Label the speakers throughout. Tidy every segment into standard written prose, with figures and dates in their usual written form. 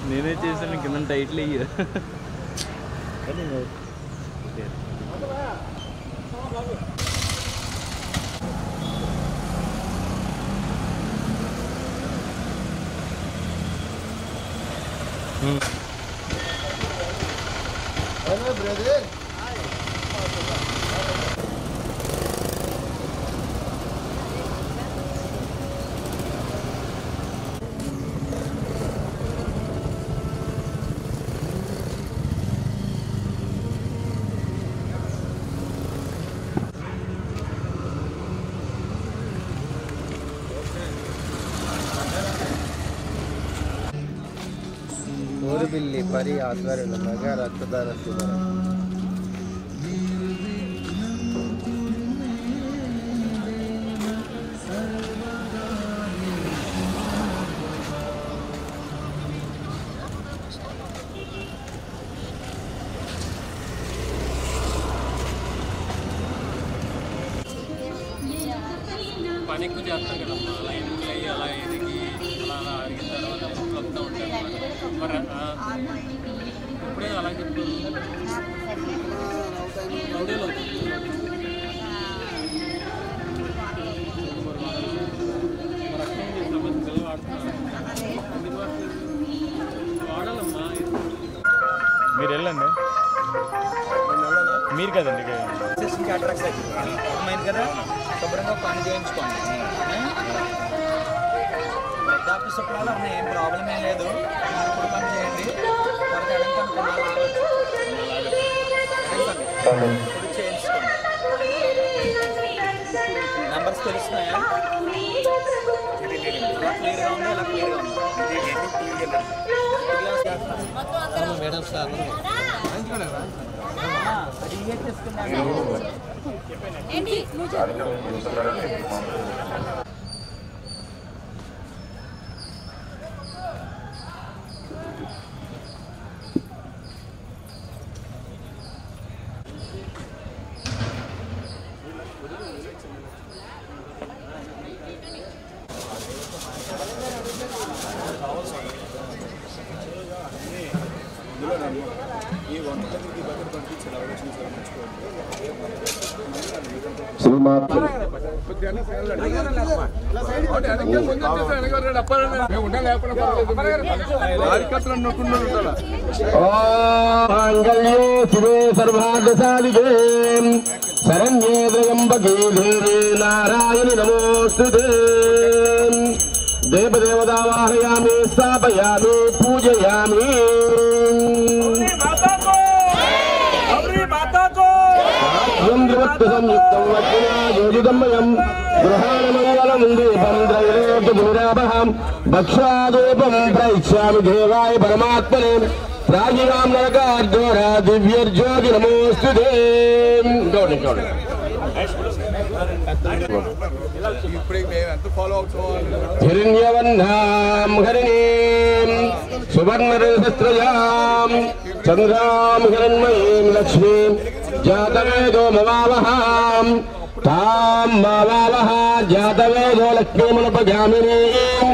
Speaker 1: నేనే చేశాను కింద టైట్లు అయ్యా
Speaker 2: బ్రదర్ बिल्ली परी आध्वर्यंలో మెగా రక్తదాన శిబిరం
Speaker 3: పని ఎక్కువ చేస్తారు కదమ్మా అలా ఎందుకు అలా ఎదిగి అలా అడిగిన తర్వాత వస్తూ ఉంటారు మరి ఇప్పుడే అలా చెప్తారు రెండేళ్ళు అవుతుంది మరి అక్కడ సంబంధించి పిల్లలు వాడుతున్నారు వాడాలమ్మా
Speaker 1: మీరు వెళ్ళండి మీరు కదండి
Speaker 4: అర్థమైంది కదా శుభ్రంగా పని చేయించుకోండి వృద్ధాప్య శుభ్రాలు ఉన్నాయి ఏం ప్రాబ్లం ఏం లేదు ఇప్పుడు పని చేయండి ఇప్పుడు చేయించుకోండి నెంబర్స్ తెలుస్తున్నాయా ఎలా క్లియర్గా ఉందో ఎలా క్లియర్గా ఉందో మేడం సార్
Speaker 5: శరణ్యే త్రయంబకే దేవే నారాయణి నమోస్తుతే దేవదేవతావాహయామి స్థాపయామి పూజయామి సంయుక్తం వజ్రాయోజిదమయం గృహాణమంగళం దీపం ద్రవిలోకమురాపహం భక్షాదూపం ప్రయిష్యామి దేవాయ పరమాత్మనే రాజీరాం నరకార్జోరా దివ్యర్జ్యోతి నమోస్తుతే హిరణ్యవన్నాం హరిణీం సువర్ణరసస్త్రయాం చంద్రాం హిరణ్మయీం లక్ష్మీం జాతవేదో మవావహాం తాం మావావహ జాతవేదో లక్ష్మీముపజామినీం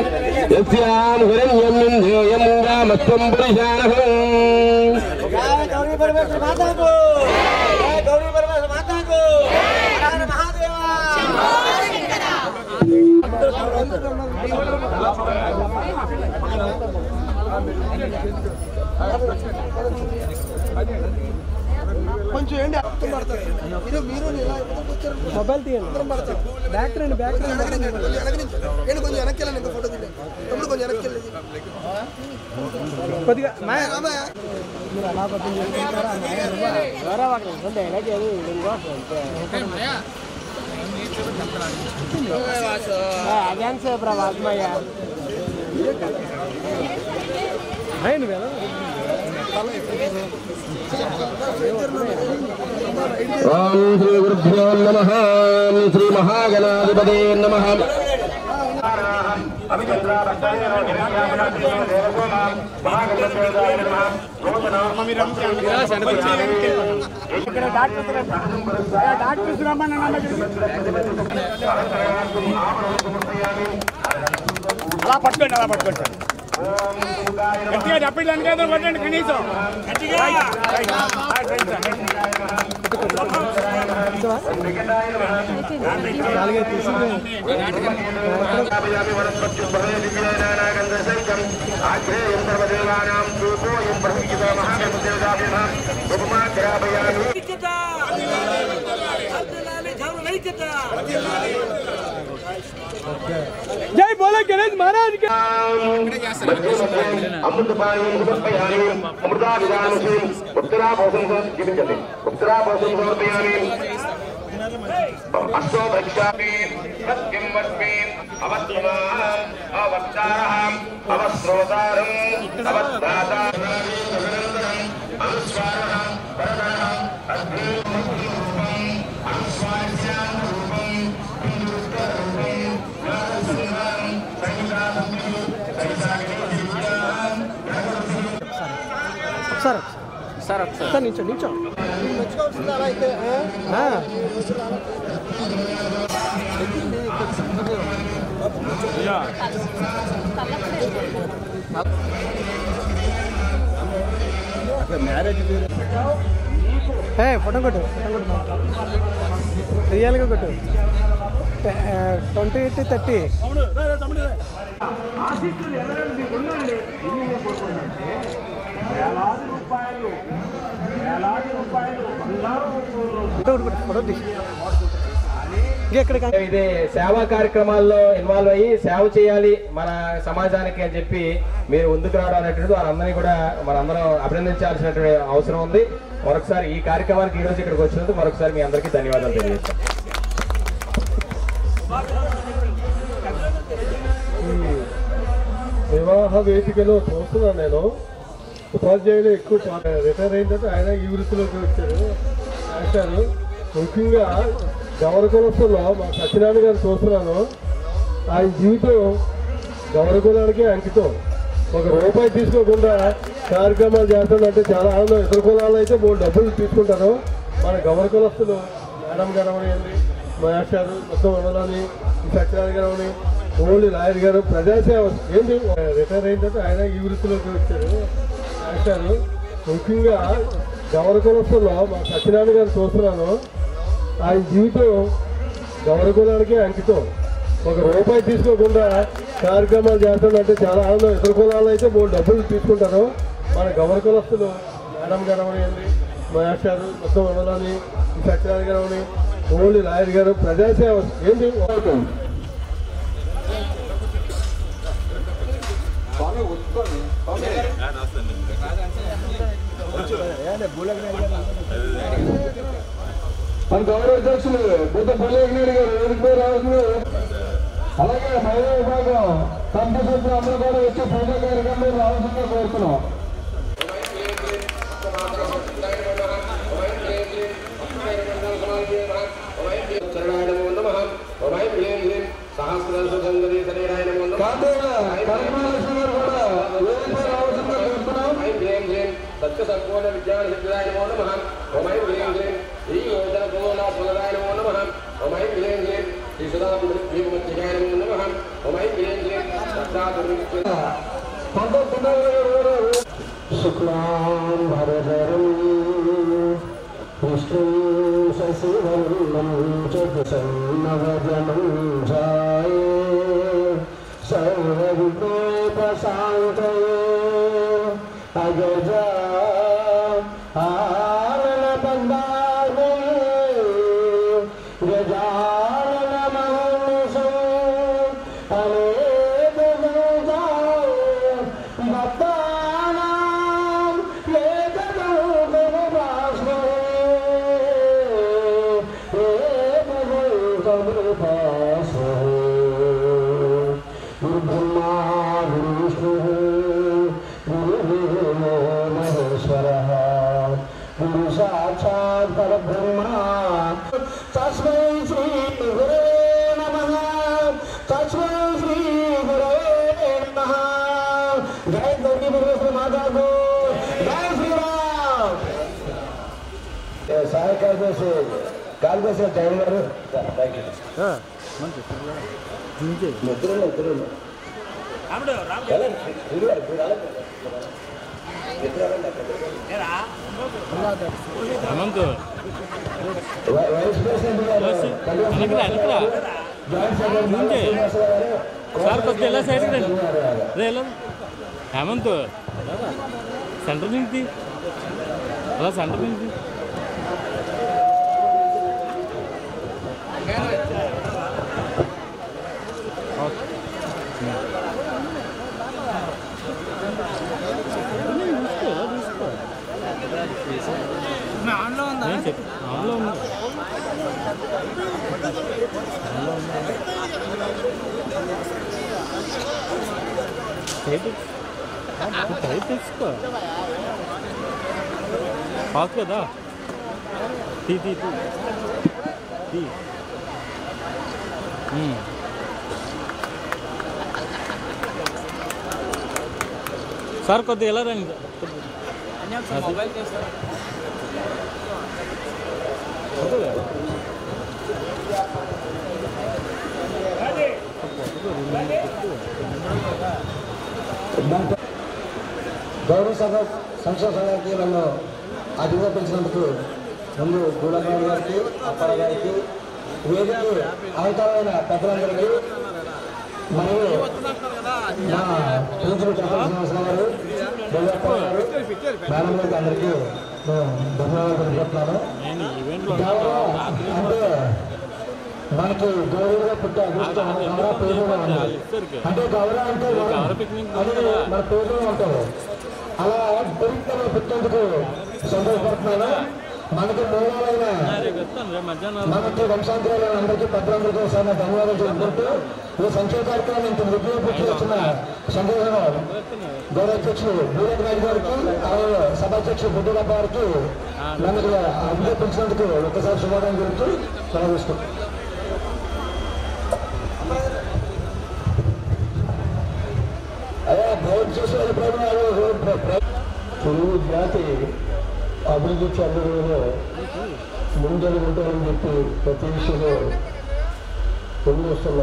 Speaker 5: యస్యాం హిరణ్యం వింధ్యేయం రామస్వం పురుషానహం
Speaker 4: గౌరీ పరమేశ్వర మాతాకు గౌరీ పరమేశ్వర మాతాకు హర మహాదేవ కొంచెం ఏంటి మొబైల్ తీయండి బ్యాక్ రండి బ్యాక్ రండి కొంచెం వెనక్కి వెళ్ళండి ఇంకా ఫోటో తీయండి తమ్ముడు కొంచెం వెనక్కి వెళ్ళండి కొద్దిగా మీరు అలా పక్కన చేసుకుంటారా వేరే వాళ్ళు డైలాగ్ ఏది అదేం సార్ ప్రభాత్మయ్య నువ్వేనా
Speaker 5: ఓం శ్రీ గురుభ్యో నమః శ్రీ మహాగణాధిపతే నమః
Speaker 4: అలా పట్టుకోండి అలా పట్టుకోండి
Speaker 1: గట్టిగా చెప్పండి దానికేదో కొట్టండి కనీసం
Speaker 4: జై బోలో గణేష్ మహారాజ్ కి
Speaker 5: అమృతపాణి సమర్పయామి అమృతాభిధానసి ఉత్తరాభోసం జీవించండి ఉత్తరాభోసం సమర్పయామి అష్టో భక్ష్యామి సత్యం వస్మి అవత్సమాహం అవత్తారహం అవస్రోతారం అవత్తాతారం అనుస్వారహం వరదహం అగ్నిరూపం అనుస్వాస్యాం రూపం
Speaker 4: సార్ నిల్చో నిల్చో మంచిగా వస్తుంది అలా అయితే ఫోటో కొట్టు రియల్గా కొట్టు 28-30
Speaker 6: ఇది సేవా కార్యక్రమాల్లో ఇన్వాల్వ్ అయ్యి సేవ చేయాలి మన సమాజానికి అని చెప్పి మీరు ముందుకు రావడం అనేటువంటిది వారందరినీ కూడా మనందరం అభినందించాల్సినటువంటి అవసరం ఉంది. మరొకసారి ఈ కార్యక్రమానికి ఈ రోజు ఇక్కడికి వచ్చినందుకు మరొకసారి మీ అందరికీ ధన్యవాదాలు తెలియజేస్తాను.
Speaker 7: వివాహ వేదికలో చూస్తున్నాను నేను. ఉపాధ్యాయులు ఎక్కువ రిటైర్ అయిన ఆయన ఈ వృత్తిలోకి వచ్చారు. ముఖ్యంగా గౌరకులస్తుల్లో మా సత్యనారాయణ గారు చూస్తున్నాను. ఆయన జీవితం గౌరకులానికే అంకితం. ఒక రూపాయి తీసుకోకుండా కార్యక్రమాలు చేస్తాడంటే చాలా ఆనందం. ఇతర కులాలు అయితే 3 డబ్బులు తీసుకుంటారు. మన గౌరకులస్తులు మేడం గారు అవనివ్వండి, మహేషారు మొత్తం ఉండదని, సత్యనారాయణ గారు అవని, ఓన్లీ లాయర్ గారు ప్రజాసేవ ఏంటి రిటైర్ అయిన ఆయన ఈ వృత్తిలోకి వచ్చారు. ముఖ్యంగా గౌరకులస్తుల్లో మా సత్యనారాయణ గారు చూస్తున్నాను. ఆయన జీవితం గౌరకులానికే అంకితం. ఒక రూపాయి తీసుకోకుండా కార్యక్రమాలు చేస్తాడంటే చాలా ఆనందం. ఇతర కులాలు అయితే 3 డబ్బులు తీసుకుంటారు. మన గౌరకులస్తులు మేడం గారు అవనివ్వండి, మహేషారు మొత్తం ఉండదని, సత్యనారాయణ గారు అవని, ఓన్లీ లాయర్ గారు ప్రజాసేవ ఏంటి మన గౌరవ అధ్యక్షులు బుద్ధ పల్లెనాయుడు గారు వేదికపై రావాల్సింది. అలాగే మహిళా విభాగం కంపెనీ సభ్యులు అందరూ కూడా వచ్చి పూజా కార్యక్రమంలో రావాల్సిందిగా కోరుతున్నాం. సత్య సంపూర్ణ విజ్ఞాన సిద్ధిరాయ నమో నమః. ఓమై హ్రీం హ్రీం ఈ యోజన పూర్ణ ఫలదాయ నమో నమః. ఓమై హ్రీం హ్రీం శ్రీ సుధామృత్యాయ నమో నమః. ఓమై హ్రీం హ్రీం శుక్లాం భరధరం విష్ణుం శశివర్ణం చతుర్నవదనం ఛాయే సర్వవిఘ్నోపశాంతయే అగజా ఆనన పందాగే గజానన మహర్నిశం అనేక భక్తానాం గురుబ్రహ్మా గురు విష్ణు గురుదేవో మహేశ్వరః గురు సాక్షాత్ పరబ్రహ్మ తస్మై శ్రీ గురవే నమః. తస్మై శ్రీ గురవే నమః. జై గౌరీ పరమేశ్వర మాతాకు జై శ్రీరామ్. సాయి కాల్ చేసే టైం గారు ముద్రలో
Speaker 3: హేమంత్ సార్ కొద్దిగా ఎలా సైడ్ రండి రే ఎలా హేమంత్ సెంటర్ నుంచి అలా సెంటర్ నుంచి
Speaker 1: ఆన్లో ఉందా
Speaker 3: ఆన్లో ఉంది టైప్ తెచ్చుకో పాస్ కదా తీ తీ తీ తీ సార్ కొద్దిగా ఎలా రండి మొబైల్
Speaker 8: గౌరవ సభ సంక్షేమ సంఘానికి నన్ను అతిథిగా పిలిచినందుకు ముందు గూడగారి గారికి అప్పార గారికి వేదికకి అవతారమైన పెద్దలందరికీ మరియు మా ప్రిన్సిపల్ శ్రీనివాసరావు గారు దేవప్ప గారు మేడం గారికి అందరికీ ధన్యవాదాలు తెలుపుతున్నాను. అంటే మనకి గౌరవంగా పుట్టే అదృష్టం గౌరవ పేరులో ఉంది. అంటే గౌరవ అంటే అది మన పేరులో ఉంటారు. అలా దొరికిన పుట్టేందుకు సంతోషపడుతున్నాను. మనకి మూలాలైన మనకి వంశాంతరాలైన అందరికీ పెద్దలందరికీ ఒకసారి ధన్యవాదాలు చెప్పుకుంటూ ఈ సంక్షేమ కార్యక్రమం ఇంత విజయం పుట్టి వచ్చిన సంతోషం గౌరవ అధ్యక్షులు బూరక్ నాయుడు గారికి అలాగే సభాధ్యక్షులు బుడ్డూరప్ప గారికి నన్ను అభినందించినందుకు ఒక్కసారి శుభాకాంక్షలు జరుగుతూ సెలవుకుంటాం. అదే భోజనం చేసే తెలుగు జాతి అభివృద్ధి చెందడంలో ముందరి ఉంటారని చెప్పి ప్రతి విషయంలో పొందుకొస్తున్న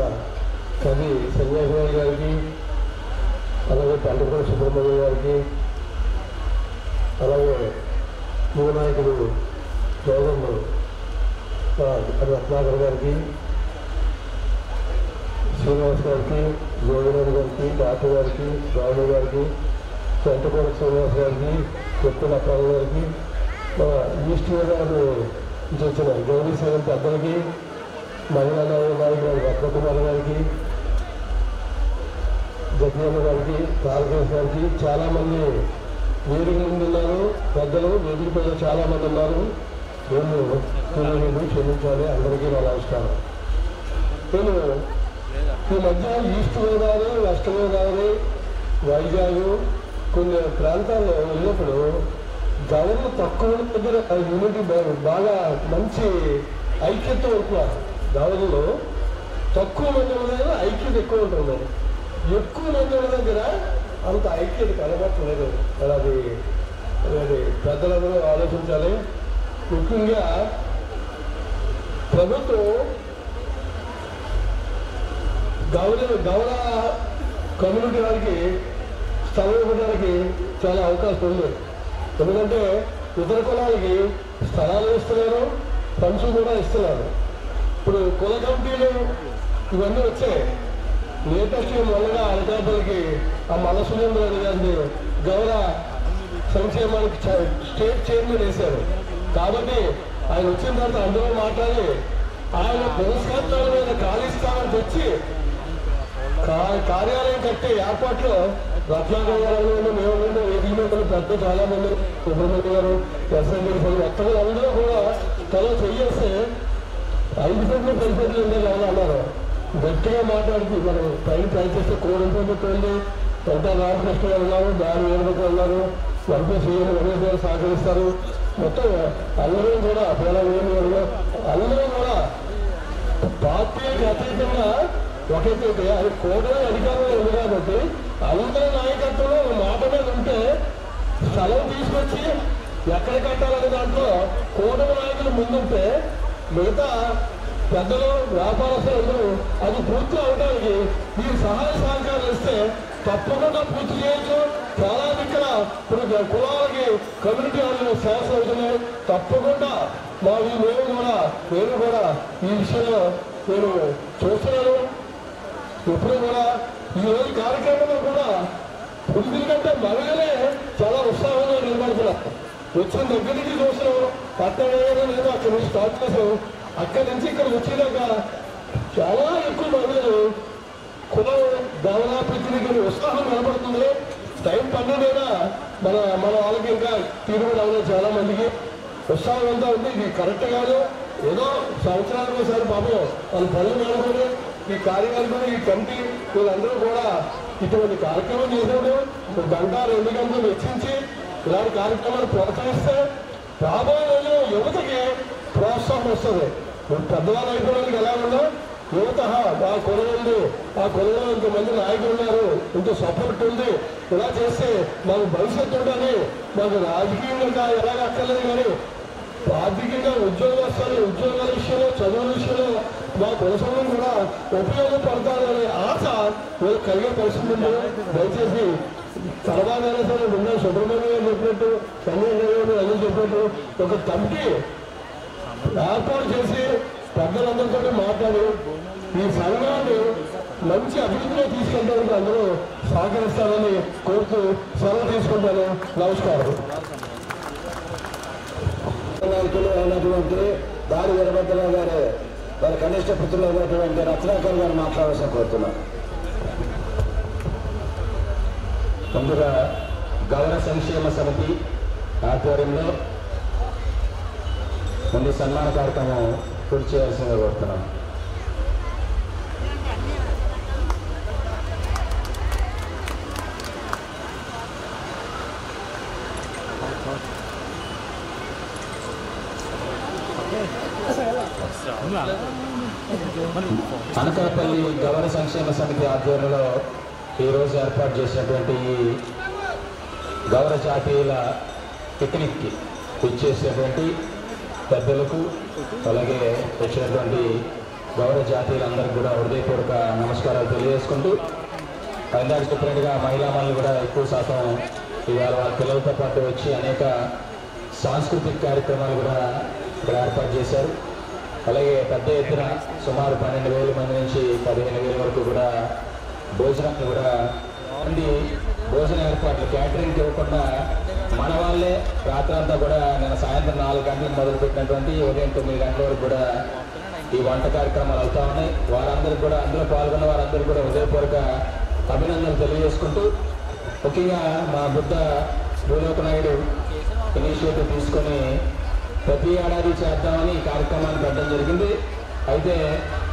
Speaker 8: కవి సన్యాసి గారికి అలాగే పంటపూడి సుబ్రహ్మణ్యం గారికి అలాగే యువ నాయకుడు జోగమ్మ రత్నాకర్ గారికి శ్రీనివాస్ గారికి జోగినాథ్ గారికి డాక్టర్ గారికి రాము గారికి పంటపూడి శ్రీనివాస్ గారికి కొత్తల అప్పారావు గారికి మన ఈస్ట్ గోదావరి నుంచి వచ్చిన గౌరీ సేవల పెద్దలకి మహిళా నాయకులు రత్నకుమార్ గారికి జగ్జమ్మ గారికి తారకేశ్ గారికి చాలామంది వేదిక ముందు ఉన్నారు. పెద్దలు వేదిక పైన చాలామంది ఉన్నారు. నేను తెలియదు, క్షమించాలి. అందరికీ నా నమస్కారం. నేను ఈ మధ్య ఈస్ట్ గోదావరి వెస్ట్ గోదావరి వైజాగ్ కొన్ని ప్రాంతాల్లో వెళ్ళినప్పుడు గవర్న తక్కువ దగ్గర యూనిటీ బాగా మంచి ఐక్యత ఉంటున్నారు. గవర్నలో తక్కువ మంది దగ్గర ఐక్యత ఎక్కువ ఉంటుంది. ఎక్కువ మంది దగ్గర అంత ఐక్యత కనబట్టలేదు. అది పెద్దలందరూ ఆలోచించాలి. ముఖ్యంగా ప్రభుత్వం గౌడ కమ్యూనిటీ వారికి స్థలం ఇవ్వడానికి చాలా అవకాశం ఉంది. ఎందుకంటే ఇతర కులాలకి స్థలాలు ఇస్తున్నారు, ఫండ్స్ కూడా ఇస్తున్నారు. ఇప్పుడు కుల కమిటీలు ఇవన్నీ వచ్చాయి. లేటెస్ట్ మొన్నగా అనకాపల్లికి ఆ మల్లసురేంద్ర రెడ్డి గారిని గౌరవ సంక్షేమానికి స్టేట్ చైర్మన్ వేశారు. కాబట్టి ఆయన వచ్చిన తర్వాత అందరూ మాట్లాడి ఆయన పురస్కారాల మీద ఖాళీ స్థానం తెచ్చి కార్యాలయం కట్టే ఏర్పాట్లో రత్నాకర్ గారు మేము వేదిక పెద్ద చాలా మంది సుబ్రహ్మణ్యం గారు ఎస్ఎండి మొత్తం అందరూ కూడా తల చెయ్యేస్తే 5 సెంట్లు 10 సెంట్లు ఉండేది ఎవరు అన్నారు. గట్టిగా మాట్లాడుతూ మనం పైన ట్రై చేస్తే కోడంతో వెళ్ళి పెద్ద రామకృష్ణ గారు ఉన్నారు, దాని వేరుగా ఉన్నారు, ఎంపీ సీఎం రమేష్ గారు సహకరిస్తారు. మొత్తం అందరూ కూడా పేదవేణి గారు అందరూ కూడా పార్టీకి అతీతంగా ఒకటి అది కోటలో అధికారంలో ఉంది. కాబట్టి అందరి నాయకత్వంలో మాట మీద ఉంటే స్థలం తీసుకొచ్చి ఎక్కడ కట్టాలనే దాంట్లో కూటమి నాయకులు ముందుంటే మిగతా పెద్దలు వ్యాపారస్తులు అది పూర్తి అవడానికి మీరు సహాయ సహకారాలు ఇస్తే తప్పకుండా పూర్తి చేయొచ్చు. చాలా ఇక్కడ ఇప్పుడు కులాలకి కమ్యూనిటీ హాల్లో సేవలు అవుతున్నాయి. తప్పకుండా నేను కూడా ఈ విషయంలో నేను చూస్తున్నాను. ఎప్పుడు కూడా ఈ రోజు కార్యక్రమంలో కూడా పురుషుల కంటే మహిళలే చాలా ఉత్సాహంగా నిలబడుతున్నారు. వచ్చిన దగ్గర నుంచి చూసాం, పట్టణంలో నేను అక్కడి నుంచి స్టార్ట్ చేసాం. అక్కడి నుంచి ఇక్కడ వచ్చినాక చాలా ఎక్కువ మహిళలు కులం గమనాభివృద్ధికి ఉత్సాహం కనబడుతుంది. టైం 12 మన వాళ్ళకి ఇంకా తీరుబడి అవ్వలేదు. చాలా మందికి ఉత్సాహం అంతా ఉంది. ఇది కరెక్ట్ కాదు. ఏదో సంవత్సరానికి ఒకసారి పాపం వాళ్ళ పనులు మానుకొని ఈ కార్యకర్తలు ఈ కమిటీ వీళ్ళందరూ కూడా ఇటువంటి కార్యక్రమం చేసినప్పుడు 1 గంట 2 గంటలు వెచ్చించి ఇలాంటి కార్యక్రమాలు ప్రోత్సహిస్తే రాబోయే రోజుల్లో యువతకి ప్రోత్సాహం వస్తుంది. పెద్దవాళ్ళు అయిపోవడానికి ఎలా ఉందో యువత ఆ కులం ఉంది, ఆ కులంలో ఇంతమంది నాయకులు ఉన్నారు, ఇంత సపోర్ట్ ఉంది, ఇలా చేస్తే మాకు భవిష్యత్తు ఉంటుంది. మాకు రాజకీయంగా ఎలాగ అక్కర్లేదు, కానీ ఆర్థికంగా ఉద్యోగస్తులు ఉద్యోగాల విషయంలో చదువుల విషయంలో మా కోసం కూడా ఉపయోగపడతారనే ఆశ వీళ్ళకి కలిగే పరిస్థితి ఉంది. దయచేసి సరదాగా సరే నిన్న సుబ్రహ్మణ్యం చెప్పినట్టు సంజయ్ అన్ని చెప్పినట్టు ఒక కమిటీ ఏర్పాటు చేసి పెద్దలందరితో మాట్లాడి ఈ సంఘాన్ని మంచి అభివృద్ధిలో తీసుకెళ్ళడానికి అందరూ సహకరిస్తారని కోరుతూ సెలవు తీసుకుంటాను. నమస్కారం.
Speaker 9: నాయకులు అయినటువంటి దాడి వీరభద్రరావు గారు వారి కనిష్ట పుత్రులు అయినటువంటి రత్నాకర్ గారు మాట్లాడాల్సిన కోరుతున్నాను.
Speaker 6: ముందుగా గౌరవ సంక్షేమ సమితి ఆధ్వర్యంలో ముందు సన్మాన కార్యక్రమం పూర్తి చేయాల్సిందిగా కోరుతున్నాం. అనకాపల్లి గౌరవ సంక్షేమ సమితి ఆధ్వర్యంలో ఈరోజు ఏర్పాటు చేసినటువంటి గౌరవ జాతీయుల పిక్నిక్కి ఇచ్చేసినటువంటి పెద్దలకు అలాగే వచ్చినటువంటి గౌరవ జాతీయులందరికీ కూడా హృదయపూర్వక నమస్కారాలు తెలియజేసుకుంటూ ఇందాక చెప్పినట్టుగా మహిళా మనులు కూడా ఎక్కువ శాతం ఇవాళ వాళ్ళ పిల్లలతో పాటు వచ్చి అనేక సాంస్కృతిక కార్యక్రమాలు కూడా ఇక్కడ ఏర్పాటు చేశారు. అలాగే పెద్ద ఎత్తున సుమారు 12,000 మంది నుంచి 15,000 వరకు కూడా భోజనాలు కూడా భోజన ఏర్పాట్లు క్యాటరింగ్ ఇవ్వకుండా మన వాళ్ళే రాత్రంతా కూడా నేను సాయంత్రం 4 గంటలకు మొదలుపెట్టినటువంటి ఉదయం 9 గంటల వరకు కూడా ఈ వంట కార్యక్రమాలు అవుతా ఉన్నాయి. వారందరికీ కూడా అందులో పాల్గొన్న వారందరూ కూడా హృదయపూర్వక అభినందనలు తెలియజేసుకుంటూ ముఖ్యంగా మా బుద్ధ భూలోక నాయుడు ఇనిషియేటివ్ తీసుకొని ప్రతి ఏడాది చేద్దామని ఈ కార్యక్రమాన్ని పెట్టడం జరిగింది. అయితే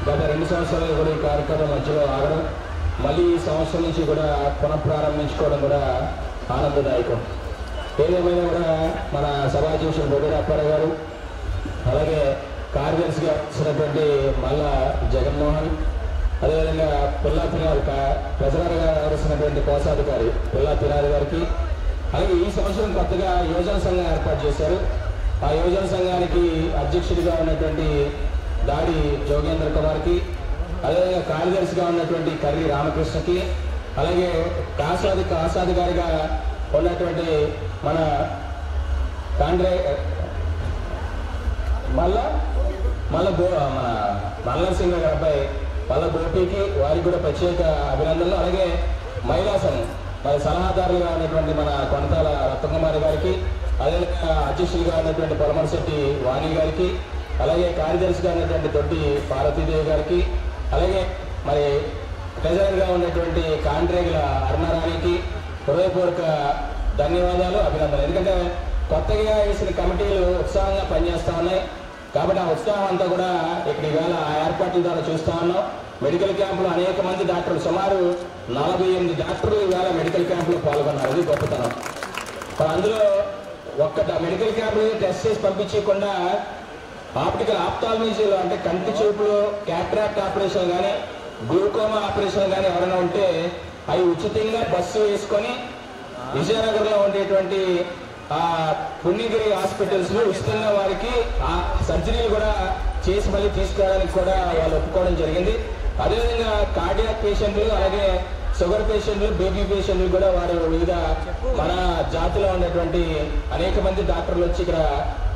Speaker 6: గత 2 సంవత్సరాలు కూడా ఈ కార్యక్రమం మధ్యలో ఆగడం, మళ్ళీ ఈ సంవత్సరం నుంచి కూడా పునఃప్రారంభించుకోవడం కూడా ఆనందదాయకం. ఏదేమైనా కూడా మన సభాధ్యక్షులు బొడ్డూరి అప్పారావు గారు, అలాగే కార్యదర్శిగా వచ్చినటువంటి మల్లా జగన్మోహన్, అదేవిధంగా పిల్లా పినారి ప్రజలుగా వ్యవహరిస్తున్నటువంటి కోశాధికారి పిల్లా పినారి గారికి, అలాగే ఈ సంవత్సరం కొత్తగా యువజన సంఘం ఏర్పాటు చేశారు. ఆ యువజన సంఘానికి అధ్యక్షుడిగా ఉన్నటువంటి దాడి జోగేంద్ర కుమార్కి, అదేవిధంగా కార్యదర్శిగా ఉన్నటువంటి కర్రి రామకృష్ణకి, అలాగే కాసాధికారిగా ఉన్నటువంటి మన కాండ్రే మన మల్లసింగ్ గారి అబ్బాయి మల్ల గోపికి వారికి కూడా ప్రత్యేక అభినందనలు. అలాగే మహిళా సంఘం మరి సలహాదారులుగా ఉన్నటువంటి మన కొనతాల రత్నకుమారి గారికి, అదేవిధంగా అధ్యక్షులుగా ఉన్నటువంటి పొలమరశెట్టి వాణి గారికి, అలాగే కార్యదర్శిగా ఉన్నటువంటి దొడ్డి పార్వతీదేవి గారికి, అలాగే మరి ట్రెజరర్గా ఉన్నటువంటి కాండ్రేగుల అరుణారాణికి హృదయపూర్వక ధన్యవాదాలు, అభినందనలు. ఎందుకంటే కొత్తగా వేసిన కమిటీలు ఉత్సాహంగా పనిచేస్తూ ఉన్నాయి కాబట్టి ఆ ఉత్సాహం అంతా కూడా ఇక్కడ ఇవాళ ఆ ఏర్పాట్ల ద్వారా చూస్తూ ఉన్నాం. మెడికల్ క్యాంపులో అనేక మంది డాక్టర్లు, సుమారు 48 డాక్టర్లు ఇవాళ మెడికల్ క్యాంపులో పాల్గొన్నారు. అది గొప్పతనం. అందులో ఒక్క మెడికల్ క్యాంపులో టెస్ట్ చేసి పంపించకుండా ఆప్టికల్ ఆప్థాల్మీలో అంటే కంటి చూపులో క్యాట్రాక్ట్ ఆపరేషన్ కానీ గ్లూకోమా ఆపరేషన్ కానీ ఎవరైనా ఉంటే అవి ఉచితంగా బస్సు వేసుకొని విజయనగరంలో ఉండేటువంటి ఆ పుణ్యగిరి హాస్పిటల్స్ లో ఉచితంగా వారికి ఆ సర్జరీలు కూడా చేసి మళ్ళీ తీసుకురావడానికి కూడా వాళ్ళు ఒప్పుకోవడం జరిగింది. అదేవిధంగా కార్డియాక్ పేషెంట్లు, అలాగే షుగర్ పేషెంట్లు, బీపీ పేషెంట్లు కూడా వారు వివిధ మన జాతిలో ఉన్నటువంటి అనేక మంది డాక్టర్లు వచ్చి ఇక్కడ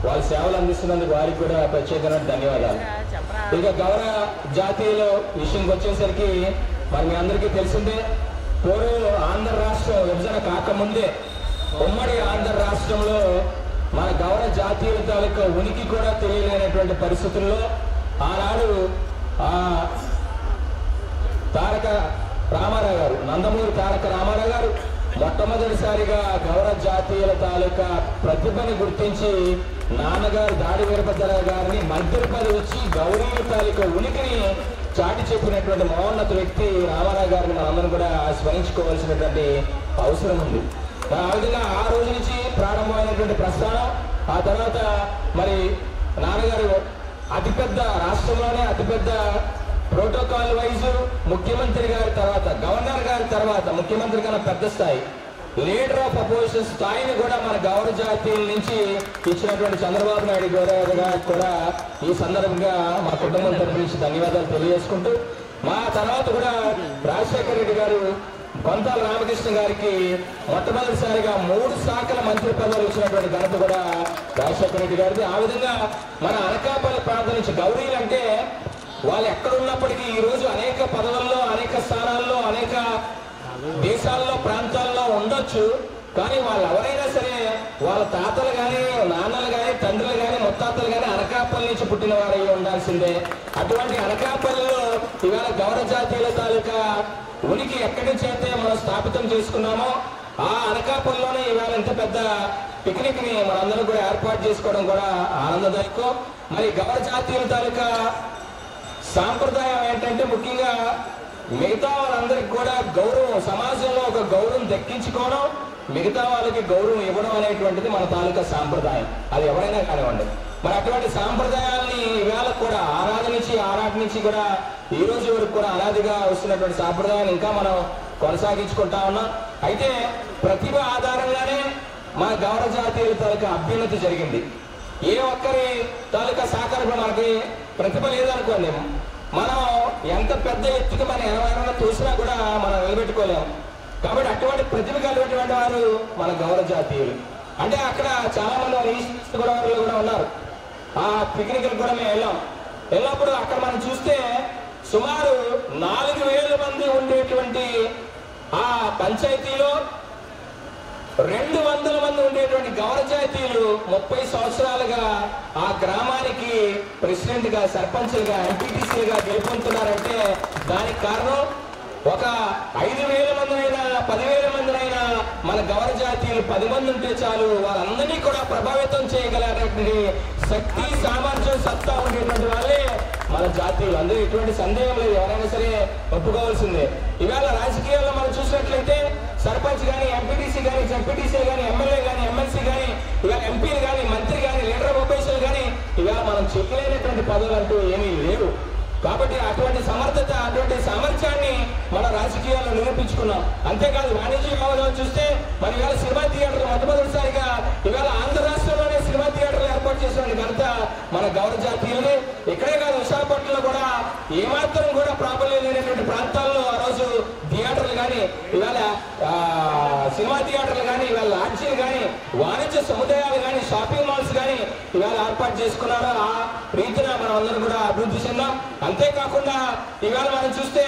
Speaker 6: వాళ్ళ సేవలు అందిస్తున్నందుకు వారికి కూడా ప్రత్యేకమైన ధన్యవాదాలు. ఇక గౌరవ జాతీయుల విషయంకి వచ్చేసరికి మరి మీ అందరికీ తెలిసిందే, పూర్వం ఆంధ్ర రాష్ట్రం విభజన కాకముందే ఉమ్మడి ఆంధ్ర రాష్ట్రంలో మన గౌరవ జాతీయుల తాలూకా ఉనికి కూడా తెలియలేనటువంటి పరిస్థితుల్లో ఆనాడు తారక రామారావు గారు, నందమూరి తారక రామారావు గారు మొట్టమొదటిసారిగా గౌరవ జాతీయుల తాలూకా ప్రతిభని గుర్తించి నాన్నగారు దాడి వీరభద్రరావు గారిని మంత్రి పదవి వచ్చి గౌరీల తాలూకా ఉనికిని చాటి చెప్పినటువంటి మహోన్నత వ్యక్తి రామారావు గారిని మనందరం కూడా స్మరించుకోవాల్సినటువంటి అవసరం ఉంది. ఆ విధంగా ఆ రోజు నుంచి ప్రారంభమైనటువంటి ప్రస్థానం, ఆ తర్వాత మరి నాన్నగారు అతిపెద్ద రాష్ట్రంలోనే అతిపెద్ద ప్రోటోకాల్ వైజ్ ముఖ్యమంత్రి గారి తర్వాత, గవర్నర్ గారి తర్వాత ముఖ్యమంత్రి కన్నా పెద్ద స్థాయి లీడర్ ఆఫ్ అపోజిషన్ స్థాయిని కూడా మన గౌరవ జాతీయుల నుంచి ఇచ్చినటువంటి చంద్రబాబు నాయుడు గారికి కూడా ఈ సందర్భంగా మా కుటుంబం తరఫు నుంచి ధన్యవాదాలు తెలియజేసుకుంటూ, మా తర్వాత కూడా రాజశేఖర రెడ్డి గారు కొంతాల రామకృష్ణ గారికి మొట్టమొదటిసారిగా 3 శాఖల మంత్రి పదవులు ఇచ్చినటువంటి ఘనత కూడా రాజశేఖర రెడ్డి గారిది. ఆ విధంగా మన అనకాపల్లి ప్రాంతం నుంచి గౌరీలు అంటే వాళ్ళు ఎక్కడున్నప్పటికీ ఈ రోజు అనేక పదవుల్లో, అనేక స్థానాల్లో, అనేక దేశాల్లో, ప్రాంతాల్లో ఉండొచ్చు. కానీ వాళ్ళు ఎవరైనా సరే వాళ్ళ తాతలు కానీ, నాన్నలు కానీ, తండ్రులు కానీ, ముత్తాతలు కానీ అనకాపల్లి నుంచి పుట్టిన వారు అయి ఉండాల్సిందే. అటువంటి అనకాపల్లిలో ఇవాళ గౌరవ జాతీయుల తాలూకా ఉనికి ఎక్కడి నుంచి అయితే మనం స్థాపితం చేసుకున్నామో ఆ అనకాపల్లిలోనే ఇవాళ ఇంత పెద్ద పిక్నిక్ ని మనందరం కూడా ఏర్పాటు చేసుకోవడం కూడా ఆనందదాయకం. మరి గౌరవ జాతీయుల తాలూకా సాంప్రదాయం ఏంటంటే ముఖ్యంగా మిగతా వాళ్ళందరికీ కూడా గౌరవం, సమాజంలో ఒక గౌరవం దక్కించుకోవడం, మిగతా వాళ్ళకి గౌరవం ఇవ్వడం అనేటువంటిది మన తాలూకా సాంప్రదాయం. అది ఎవరైనా కానివ్వండి. మరి అటువంటి సాంప్రదాయాల్ని ఈవేళ కూడా ఆనాటి నుంచి కూడా ఈ రోజు వరకు కూడా అనాదిగా వస్తున్నటువంటి సాంప్రదాయాన్ని ఇంకా మనం కొనసాగించుకుంటా ఉన్నాం. అయితే ప్రతిభ ఆధారంగానే మన గౌరవ జాతీయుల తాలూకా అభ్యున్నతి జరిగింది. ఏ ఒక్కరి తాలూకా సహకారం మనకి ప్రతిభ లేదనుకోండి, మనం ఎంత పెద్ద ఎత్తుకి మనం ఎవరైనా చూసినా కూడా మనం నిలబెట్టుకోలేము. కాబట్టి అటువంటి ప్రతిభ కలిగినటువంటి వారు మన గౌరవ జాతీయులు. అంటే అక్కడ చాలా మంది ఈస్ట్ గోదావరిలో కూడా ఉన్నారు. ఆ పిక్నిక్ కూడా మేము వెళ్ళినప్పుడు అక్కడ మనం చూస్తే సుమారు 4,000 మంది ఉండేటువంటి ఆ పంచాయతీలో 200 మంది ఉండేటువంటి గౌరవ జాతీయులు 30 సంవత్సరాలుగా ఆ గ్రామానికి ప్రెసిడెంట్ గా, సర్పంచ్లుగా, ఎంపీటీసీలుగా గెలుపొందుతున్నారంటే దానికి కారణం ఒక 5,000 మందినైనా 10,000 మందినైనా మన గౌరవ జాతీయులు 10 మంది ఉంటే చాలు వాళ్ళందరినీ కూడా ప్రభావితం చేయగలిగినటువంటి శక్తి, సామర్థ్యం, సత్తా ఉండేటువంటి వాళ్ళే మన జాతీయులు. అందరూ ఎటువంటి సందేహం లేదు, ఎవరైనా సరే ఒప్పుకోవాల్సిందే. ఇవాళ రాజకీయాల్లో మనం చూసినట్లయితే సర్పంచ్ కానీ, ఎంపీటీసీ కానీ, జెడ్పీటీసీ కానీ, ఎమ్మెల్యే కానీ, ఎమ్మెల్సీ కానీ, ఇవాళ ఎంపీలు కానీ, మంత్రి కానీ, లీడర్ ఆఫ్ అపోజిషన్ కానీ ఇవాళ మనం చెప్పలేనటువంటి పదవులు అంటూ ఏమీ లేవు. కాబట్టి అటువంటి సమర్థత, అటువంటి సామర్థ్యాన్ని మన రాజకీయాల్లో నిరూపించుకున్నాం. అంతేకాదు వాణిజ్య వ్యవహారం చూస్తే మరి ఇవాళ సినిమా థియేటర్లు మొట్టమొదటిసారిగా ఇవాళ ఆంధ్ర రాష్ట్రంలోనే సినిమా థియేటర్లు ఏర్పాటు చేసిన ఘనత మన గౌరవ జాతీయులే. ఇక్కడే కాదు, విశాఖపట్నంలో కూడా ఏమాత్రం కూడా ప్రాబల్యం లేనటువంటి ప్రాంతాల్లో ఆ రోజు థియేటర్లు కానీ, ఇవాళ సినిమా థియేటర్లు కానీ, ఇవాళ లాడ్జీలు కానీ, వాణిజ్య సముదాయాలు కానీ, షాపింగ్ మాల్స్ కానీ ఇవాళ ఏర్పాటు చేసుకున్నారు. ఆ రీతిన మనం అందరం కూడా అభివృద్ధి చెందాం. అంతేకాకుండా ఇవాళ మనం చూస్తే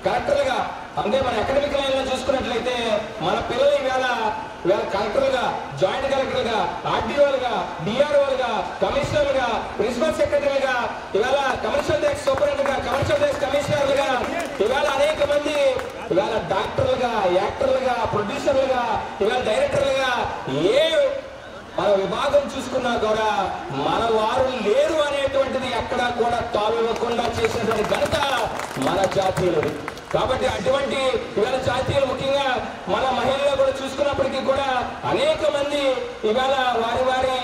Speaker 6: కలెక్టర్లుగా, అంటే మన అకాడమిక్ లైన్ లో చూసుకున్నట్లయితే మన పిల్లలు ఇవాళ కలెక్టర్లుగా, జాయింట్ కలెక్టర్లుగా, ఆర్డీఓలుగా, డిఆర్ఓలుగా, కమిషనర్లుగా, ప్రిన్సిపల్ సెక్రటరీలుగా, ఇవాళ కమర్షియల్ ట్యాక్స్ సూపరింటెండెంట్ గా, కమర్షియల్ ట్యాక్స్ కమిషనర్లుగా, ఇవాళ అనేక మంది ఇవాళ డాక్టర్లుగా, యాక్టర్లుగా, ప్రొడ్యూసర్లుగా, ఇవాళ డైరెక్టర్లుగా ఏ మన విభాగం చూసుకున్నా కూడా మన వారు లేరు అనేటువంటిది ఎక్కడా కూడా తావివ్వకుండా చేసినటువంటి ఘనత మన జాతీయులు. కాబట్టి అటువంటి ఇవాళ జాతీయులు ముఖ్యంగా మన మహిళల్లో కూడా చూసుకున్నప్పటికీ కూడా అనేక మంది ఇవాళ వారి వారి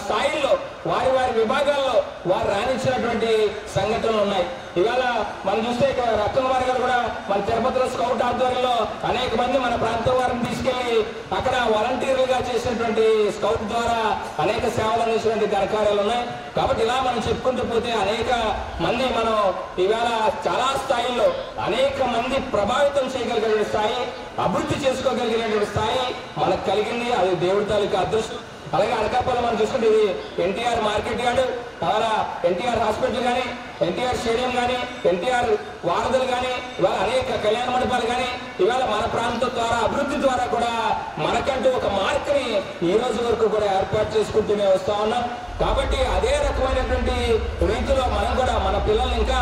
Speaker 6: స్థాయిల్లో, వారి వారి విభాగాల్లో వారు రాణించినటువంటి సంఘటనలు ఉన్నాయి. ఇవాళ మనం చూస్తే ఇక్కడ రత్నకుమార్ గారు కూడా మన తిరుపతిలో స్కౌట్ ఆధ్వర్యంలో అనేక మంది మన ప్రాంతం వారిని తీసుకెళ్లి అక్కడ వాలంటీర్లుగా
Speaker 10: స్కౌట్గా చేసినటువంటి స్కౌట్ ద్వారా అనేక సేవలు అందించినటువంటి ఘనకార్యాలు ఉన్నాయి. కాబట్టి ఇలా మనం చెప్పుకుంటూ పోతే అనేక మంది మనం ఈవేళ చాలా స్థాయిల్లో అనేక మంది ప్రభావితం చేయగలిగిన స్థాయి, అభివృద్ధి చేసుకోగలిగినటువంటి స్థాయి మనకు కలిగింది. అది దేవుడి తాలూకా అదృష్టం. అలాగే అనకాపల్లి మనం చూసుకుంటే ఇది ఎన్టీఆర్ మార్కెట్ యార్డు, అలా ఎన్టీఆర్ హాస్పిటల్ కానీ, ఎన్టీఆర్ స్టేడియం కానీ, ఎన్టీఆర్ వారధులు కానీ, ఇవాళ అనేక కళ్యాణ మండపాలు కానీ ఇవాళ మన ప్రాంతం ద్వారా అభివృద్ధి ద్వారా కూడా మనకంటూ ఒక మార్క్ని ఈ రోజు వరకు కూడా ఏర్పాటు చేసుకుంటూనే వస్తా ఉన్నాం. కాబట్టి అదే రకమైనటువంటి రీతిలో మనం కూడా మన పిల్లల్ని ఇంకా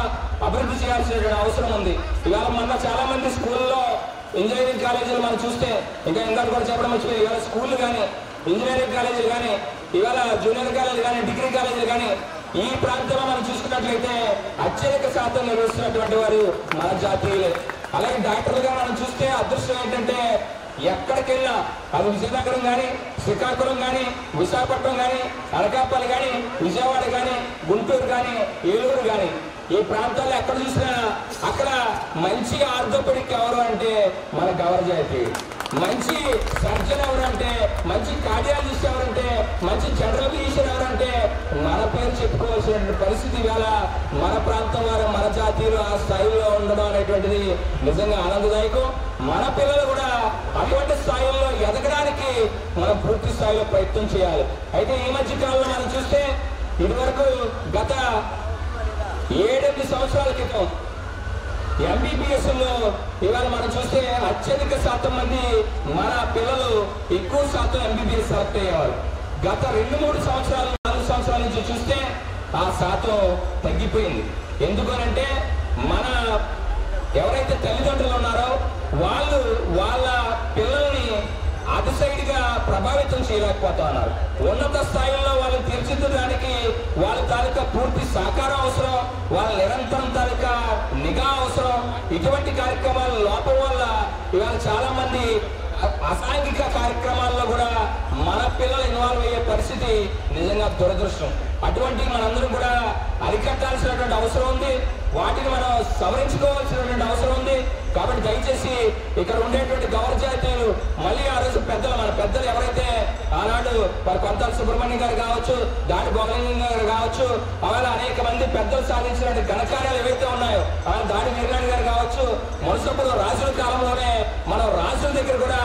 Speaker 10: అభివృద్ధి చేయాల్సినటువంటి అవసరం ఉంది. ఇవాళ మొన్న చాలా మంది స్కూల్లో ఇంజనీరింగ్ కాలేజీలు మనం చూస్తే ఇంకా కూడా చెప్పడం వచ్చిపోయి ఇవాళ స్కూళ్ళు కానీ, ఇంజనీరింగ్ కాలేజీలు కానీ, ఇవాళ జూనియర్ కాలేజీలు కానీ, డిగ్రీ కాలేజీలు కానీ ఈ ప్రాంతంలో మనం చూసుకున్నట్లయితే అత్యధిక శాతం నిర్వహిస్తున్నటువంటి వారు మన జాతీయులే. అలాగే డాక్టర్లుగా మనం చూస్తే అదృష్టం ఏంటంటే ఎక్కడికెళ్ళినా అది విజయనగరం కానీ, శ్రీకాకుళం కానీ, విశాఖపట్నం కానీ, అనకాపల్లి కానీ, విజయవాడ కానీ, గుంటూరు కానీ, ఏలూరు కానీ ఈ ప్రాంతాల్లో ఎక్కడ చూసినా అక్కడ మంచి ఆర్థోపెడిక్ ఎవరు అంటే మన గవర్ జాతి, మంచి సర్జన్ ఎవరంటే, మంచి కార్డియాలజిస్ట్ ఎవరంటే, మంచి జనరల్ ఫిజిషియన్ ఎవరంటే మన పేరు చెప్పుకోవాల్సిన పరిస్థితి ఇవాళ మన ప్రాంతం వారు, మన జాతీయులు ఆ స్థాయిలో ఉండడం అనేటువంటిది నిజంగా ఆనందదాయకం. మన పిల్లలు కూడా అటువంటి స్థాయిల్లో ఎదగడానికి మనం పూర్తి స్థాయిలో ప్రయత్నం చేయాలి. అయితే ఈ మధ్య కాలంలో మనం చూస్తే ఇదివరకు గత 7-8 సంవత్సరాల క్రితం ఎంబీబీఎస్లో ఇవాళ మనం చూస్తే అత్యధిక శాతం మంది మన పిల్లలు ఎక్కువ శాతం ఎంబీబీఎస్ సెలెక్ట్ అయ్యేవారు. గత 2-3 సంవత్సరాలు 4 సంవత్సరాల నుంచి చూస్తే ఆ శాతం తగ్గిపోయింది. ఎందుకనంటే మన ఎవరైతే తల్లిదండ్రులు ఉన్నారో వాళ్ళు వాళ్ళ పిల్లల్ని అతిశైడిగా ప్రభావితం చేయలేకపోతా ఉన్నారు. ఉన్నత స్థాయిలో వాళ్ళు తీర్చిదిద్దడానికి వాళ్ళ తాలూకా పూర్తి సహకారం అవసరం, వాళ్ళ నిరంతరం తాలూకా నిఘా అవసరం. ఇటువంటి కార్యక్రమాల లోపం వల్ల ఇవాళ చాలా మంది అసాంఘిక కార్యక్రమాల్లో కూడా మన పిల్లలు ఇన్వాల్వ్ అయ్యే పరిస్థితి నిజంగా దురదృష్టం. అటువంటి మనందరం కూడా అరికట్టాల్సినటువంటి అవసరం ఉంది. వాటిని మనం సవరించుకోవాల్సినటువంటి అవసరం ఉంది. కాబట్టి దయచేసి ఇక్కడ ఉండేటువంటి గౌరవ జాతీయులు మళ్ళీ ఆ రోజు మన పెద్దలు ఎవరైతే ఆనాడు కొంతాల సుబ్రహ్మణ్యం గారు కావచ్చు, దాడి గోవిందం గారు కావచ్చు, అలాగే అనేక మంది పెద్దలు సాధించినటువంటి ఘనకార్యాలు ఏవైతే ఉన్నాయో దాడి వీరనాయుడు గారు కావచ్చు, మునసప్పుడు రాజుల కాలంలోనే మనం రాజుల దగ్గర కూడా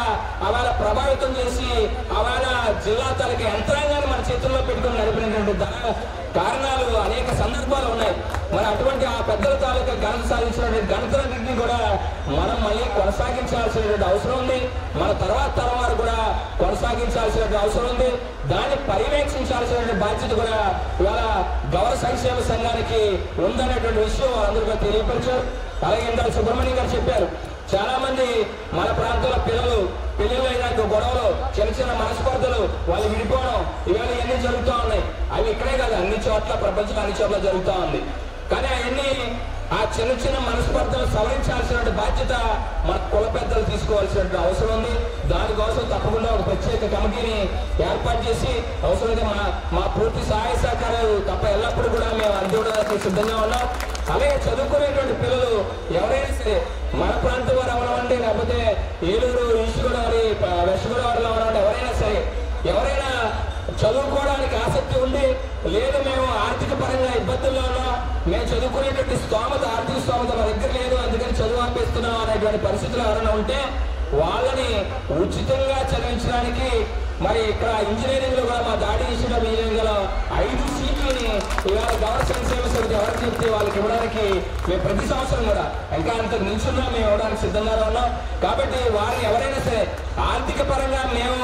Speaker 10: అవాళ ప్రభావితం చేసి అవాళ జిల్లా తాలూకా యంత్రాంగాన్ని మన చేతుల్లో పెట్టుకుని నడిపినటువంటి కారణాలు అనేక సందర్భాలు ఉన్నాయి. మరి అటువంటి ఆ పెద్దల తాలూకా ఘనత సాధించినటువంటి ఘనతలన్నింటినీ కూడా మనం మళ్ళీ కొనసాగించాల్సినటువంటి అవసరం ఉంది. మన తర్వాత తరం వారు కూడా కొనసాగించాల్సినటువంటి అవసరం ఉంది. దాన్ని పర్యవేక్షించాల్సినటువంటి బాధ్యత కూడా ఇవాళ గౌరవ సంక్షేమ సంఘానికి ఉందనేటువంటి విషయం వాళ్ళందరూ తెలియపరిచారు. అలాగే ఇందాక సుబ్రహ్మణ్యం గారు చెప్పారు, చాలా మంది మన ప్రాంతంలో పిల్లలు పెళ్లిళ్ళు అయినాక గొడవలు, చిన్న చిన్న మనస్పర్ధలు, వాళ్ళు విడిపోవడం ఇవాళ ఇవన్నీ జరుగుతూ ఉన్నాయి. అవి ఇక్కడే కాదు, అన్ని చోట్ల ప్రపంచంలో అన్ని చోట్ల జరుగుతూ ఉంది. కానీ అవన్నీ ఆ చిన్న చిన్న మనస్పర్ధలు సవరించాల్సిన బాధ్యత మన కుల పెద్దలు తీసుకోవాల్సిన అవసరం ఉంది. దానికోసం తప్పకుండా ఒక ప్రత్యేక కమిటీని ఏర్పాటు చేసి అవసరమైతే మా పూర్తి సహాయ సహకారాలు తప్ప ఎల్లప్పుడూ కూడా మేము అందించడానికి సిద్ధంగా ఉన్నాం. అలాగే చదువుకునేటువంటి పిల్లలు ఎవరైనా సరే మన ప్రాంతం వారు అవనవండి, లేకపోతే ఏలూరు, ఈస్ట్ గోదావరి, వెస్ట్ గోదావరిలో అవనవండి, ఎవరైనా చదువుకోవడానికి ఆసక్తి ఉండి లేదు మేము ఆర్థిక పరంగా ఇబ్బందుల్లో ఉన్నాం, మేము చదువుకునేటువంటి ఆర్థిక స్తోమత మా దగ్గర లేదు, అందుకని చదువు ఆపేస్తున్నాం అనేటువంటి పరిస్థితులు ఎవరైనా ఉంటే వాళ్ళని ఉచితంగా చదివించడానికి మరి ఇక్కడ ఇంజనీరింగ్ లో కూడా మా దాడి ఇన్స్టిట్యూట్ ఆఫ్ ఇంజనీరింగ్ లో 5 సీట్లని ఇవాళ గౌరవ సంక్షేమ సమితి ఎవరు చెప్తే వాళ్ళకి ఇవ్వడానికి మేము ప్రతి సంవత్సరం కూడా ఇంకా అంత నిల్చున్నా మేము ఇవ్వడానికి సిద్ధంగా ఉన్నాం. కాబట్టి వారిని ఎవరైనా సరే ఆర్థిక పరంగా మేము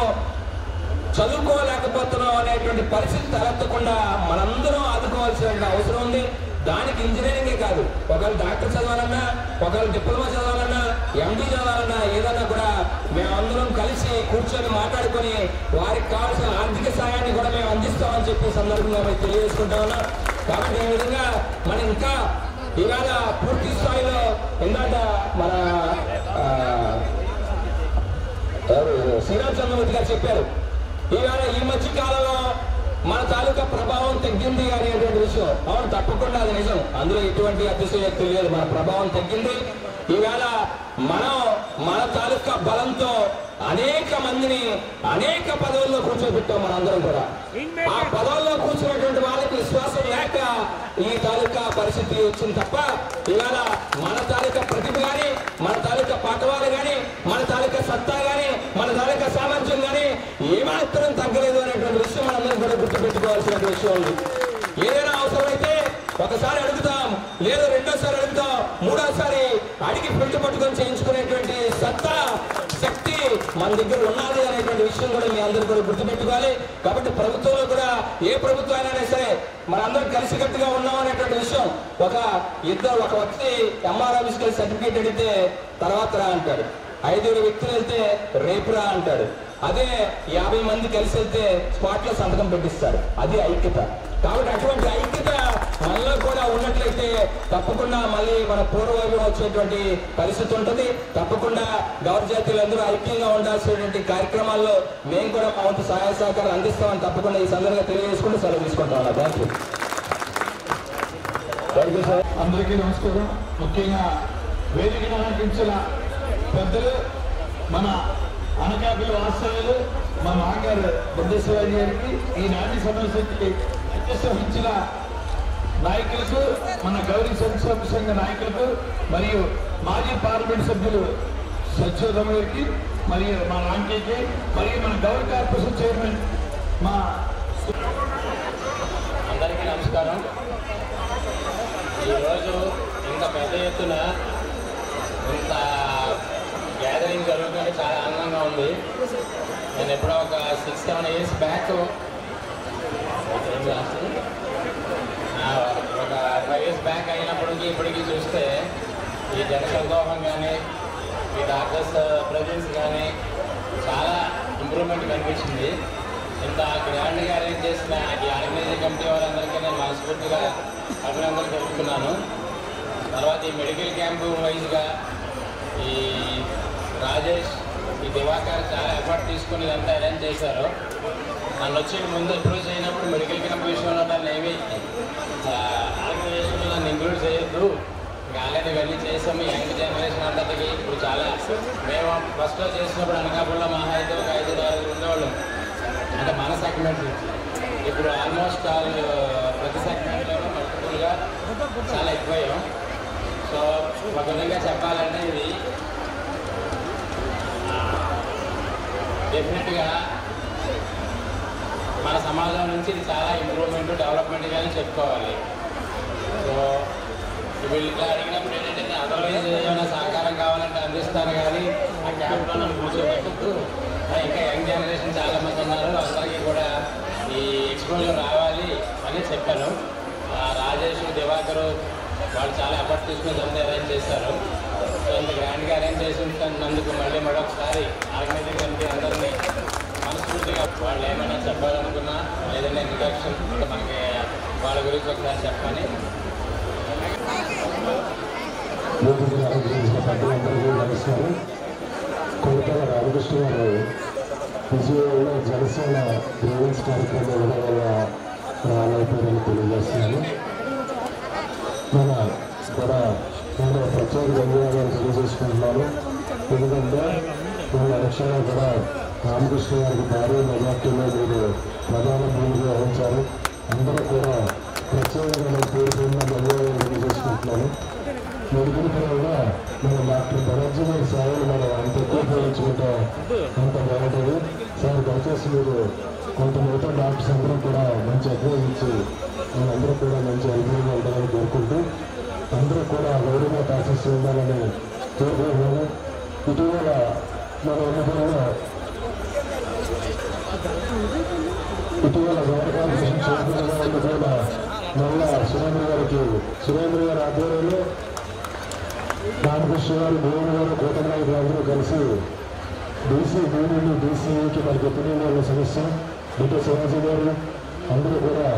Speaker 10: చదువుకోలేకపోతున్నాం అనేటువంటి పరిస్థితి తలెత్తకుండా మనందరం ఆదుకోవాల్సిన అవసరం ఉంది. దానికి ఇంజనీరింగే కాదు, ఒకవేళ డాక్టర్ చదవాలన్నా, ఒకవేళ డిప్లొమా చదవాలన్నా, ఎండీ చదవాలన్నా ఏదన్నా కూడా మేమందరం కలిసి కూర్చొని మాట్లాడుకొని వారికి కావాల్సిన ఆర్థిక సాయాన్ని కూడా మేము అందిస్తామని చెప్పి సందర్భంగా మేము తెలియజేసుకుంటా ఉన్నాం. కాబట్టి ఈ విధంగా మనం ఇంకా ఇవాళ పూర్తి స్థాయిలో ఇందాక మన శ్రీరామ్ చంద్రమూర్తి గారు చెప్పారు, ఈవేళ ఈ మధ్య కాలంలో మన తాలూకా ప్రభావం తగ్గింది అనేటువంటి విషయం. అవును, తప్పకుండా అది నిజం, అందులో ఎటువంటి అతిశయోక్తి లేదు. మన ప్రభావం తగ్గింది. ఈవేళ మనం మన తాలూకా బలంతో అనేక మందిని అనేక పదవుల్లో కూర్చోబెట్టాం మనందరం కూడా. ఆ పదవుల్లో కూర్చున్నటువంటి వాళ్ళకి విశ్వాసం లేక ఈ తాలూకా పరిస్థితి వచ్చింది తప్ప ఇవాళ మన తాలూకా ప్రతిభ కానీ, మన తాలూకా పాఠవాలు కానీ, మన తాలూకా సత్తా కానీ, మన తాలూకా సామర్థ్యం కానీ ఏమాత్రం తగ్గలేదు అనేటువంటి విషయం మనందరం కూడా గుర్తుపెట్టుకోవాల్సిన విషయం ఉంది. ఏదైనా అవసరమైతే ఒకసారి అడుగుతాం, లేదు రెండోసారి అడుగుతాం, మూడోసారి అడిగి పెంట పట్టుకొని చేయించుకునేటువంటి సత్తా శక్తి మన దగ్గర ఉన్నది అనేటువంటి విషయం కూడా మీ అందరూ కూడా గుర్తుపెట్టుకోవాలి. కాబట్టి ప్రభుత్వంలో కూడా ఏ ప్రభుత్వం అయినా సరే మనందరం కలిసికట్టుగా ఉన్నాం అనేటువంటి విషయం. ఒక వ్యక్తి ఎంఆర్ ఆఫీస్కి వెళ్ళి సర్టిఫికేట్ అడిగితే తర్వాత రా అంటాడు, 5 వ్యక్తులు వెళ్తే రేపు రా అంటాడు. అదే 50 మంది కలిసి వెళ్తే స్పాట్ లో సంతకం పెట్టిస్తాడు. అది ఐక్యత. కాబట్టి అటువంటి ఐక్యత మనలో కూడా ఉన్నట్లయితే తప్పకుండా మళ్ళీ మన పూర్వవైభవం వచ్చేటువంటి పరిస్థితి ఉంటుంది. తప్పకుండా గౌరవ జాతీయులందరూ ఐక్యంగా ఉండాల్సినటువంటి కార్యక్రమాల్లో మేము కూడా మా వంతు సహాయ సహకారాలు అందిస్తామని తప్పకుండా ఈ సందర్భంగా తెలియజేసుకుంటూ సెలవు తీసుకుంటాం. Thank you sir.
Speaker 8: అందరికీ నమస్కారం. ముఖ్యంగా వేదికను అలంకరించిన పెద్దలు, మన అనకాపల్లి వాస్తవ్యులు, మా నాన్నగారు బుద్ధేశ్వరరాజు గారికి, ఈనాటి సమావేశానికి అధ్యక్షత వహించిన నాయకులకు, మన గౌరీ సంక్షేమ సంఘ నాయకులకు, మరియు మాజీ పార్లమెంట్ సభ్యులు సత్యోదమ గారికి, మరియు మా నాన్నకి, మరియు మన గౌరీ కార్పొరేషన్ చైర్మన్ మా
Speaker 3: అందరికీ నమస్కారం. ఈరోజు ఇంత పెద్ద ఎత్తున ఇంత గ్యాదరింగ్ జరుగుతుంటే చాలా ఆనందంగా ఉంది. నేను ఎప్పుడో ఒక 6-7 years బ్యాక్, ఒక 5 years బ్యాక్ అయినప్పటికీ ఇప్పటికీ చూస్తే ఈ జనసందోహం కానీ, ఈ డాక్టర్స్ ప్రజెన్స్ కానీ చాలా ఇంప్రూవ్మెంట్ కనిపించింది. ఇంత గ్రాండ్గా అరేంజ్ చేసిన ఈ ఆర్గనైజింగ్ కమిటీ వారందరికీ నేను మనస్ఫూర్తిగా అభినందనలు తెలుపుతున్నాను. తర్వాత ఈ మెడికల్ క్యాంపు వైజ్గా ఈ రాజేష్, ఈ దివాకర్ చాలా ఎఫర్ట్ తీసుకుని ఇదంతా అరేంజ్ చేశారు. నన్ను వచ్చి ముందు అప్రోచ్ అయినప్పుడు మెడికల్ క్యాంప్ విషయంలో నన్ను ఏమి ఆర్గనైజేషన్లో నన్ను ఇంక్లూడ్ చేయొద్దు, ఆల్రెడీ ఇవన్నీ చేసాము. యంగ్ జనరేషన్ అంతటికి ఇప్పుడు చాలా, మేము ఫస్ట్లో చేసినప్పుడు అనకాపల్లిలో మహా అయితే ఒక 5-6 ఉండేవాళ్ళం, అంటే మన సెగ్మెంట్. ఇప్పుడు ఆల్మోస్ట్ ప్రతి సెగ్మెంట్లోనూ మల్టిపుల్గా చాలా ఎక్కువయ్యాం. సో ఒక విధంగా చెప్పాలంటే ఇది డెఫినెట్గా మన సమాజం నుంచి ఇది చాలా ఇంప్రూవ్మెంట్, డెవలప్మెంట్గానే చెప్పుకోవాలి. సో వీళ్ళు ఇట్లా అడిగినప్పుడు ఏంటంటే అదర్వైజ్ ఏమైనా సహకారం కావాలంటే అందిస్తాను, కానీ ఆ క్యాంప్లో నన్ను కూర్చోబెట్టద్దు. ఇంకా యంగ్ జనరేషన్ చాలామంది ఉన్నారు, అందరికీ కూడా ఈ ఎక్స్పోజర్ రావాలి అని చెప్పాను. రాజేష్, దివాకరు వాళ్ళు చాలా ఎఫర్ట్ తీసుకుని అంతా అరేంజ్ చేశారు. సో ఇంత గ్రాండ్గా అరేంజ్ చేసినందుకు మళ్ళీ మరొకసారి ఆర్గనైజింగ్ కమిటీ అందరినీ మనస్ఫూర్తిగా వాళ్ళు ఏమైనా చెప్పాలనుకున్నా, ఏదైనా ఇంట్రడక్షన్ మనకి వాళ్ళ గురించి ఒకసారి చెప్పని.
Speaker 7: నమస్కారం. కొలతల రామకృష్ణ గారు విజయవాడలో జనసేన గ్రీవెన్స్ కార్యక్రమం రావాలని తెలియజేస్తున్నాను. మన కూడా నేను ప్రత్యేక ధన్యవాదాలు తెలియజేసుకుంటున్నాను. ఎందుకంటే మన ఎలక్షన్లో కూడా రామకృష్ణ గారికి భారీ మెజార్టీలో మీరు ప్రధాన భూమిగా వహించారు. అందరూ కూడా ప్రత్యేకంగా నేను పేరుకున్న ధన్యవాదాలు తెలియజేసుకుంటున్నాను. మెడికల్ పరంగా మన డాక్టర్ బెనర్జీ గారి సేవలు మనం అంత ఎక్కువ ఉపయోగించుకుంటే అంత బాగుంటుంది. సార్ దయచేసి మీరు కొంత మిగతా డాక్టర్స్ అందరూ కూడా మంచి అడ్వైజ్ ఇచ్చి మనందరూ కూడా మంచి అనుభవంగా ఉండాలని కోరుకుంటూ అందరూ కూడా గౌరవగా ఆశిస్తూ ఉండాలని కోరుకుంటున్నాను. ఇటీవల మన ఎన్నికలలో గౌరవ కార్పొరేషన్ చైర్మన్గా కూడా మళ్ళా సురేంద్ర గారి ఆధ్వర్యంలో రామకృష్ణ గారు, భూమి గారు, కోట నాయకులు అందరూ కలిసి డీసీకి మనకి ఎప్పుడు సమస్య బిడ్డ శివాజీ గారు అందరూ కూడా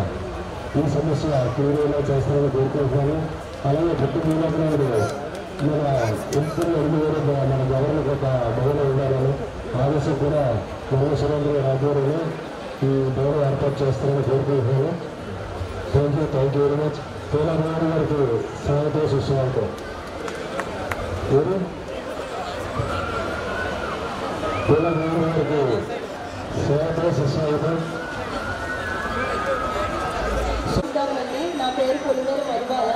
Speaker 7: ఈ సమస్య క్లియర్గా చేస్తారని కోరుకుంటున్నాను. అలాగే పుట్టి మీనాడు మన ఎంపీ అడుగుగారు మన గవర్నర్ ఒక భవనం ఉండాలని ఆదేశం కూడా మల్ల సురేంద్ర గారి ఆధ్వర్యంలో ఈ భవనం ఏర్పాటు చేస్తారని కోరుకుంటున్నాను. Thank you very much. Telarao గారికి స్వాగతం, సుస్వాగతం.
Speaker 11: నా పేరు పొలిమేరు మధుబాల.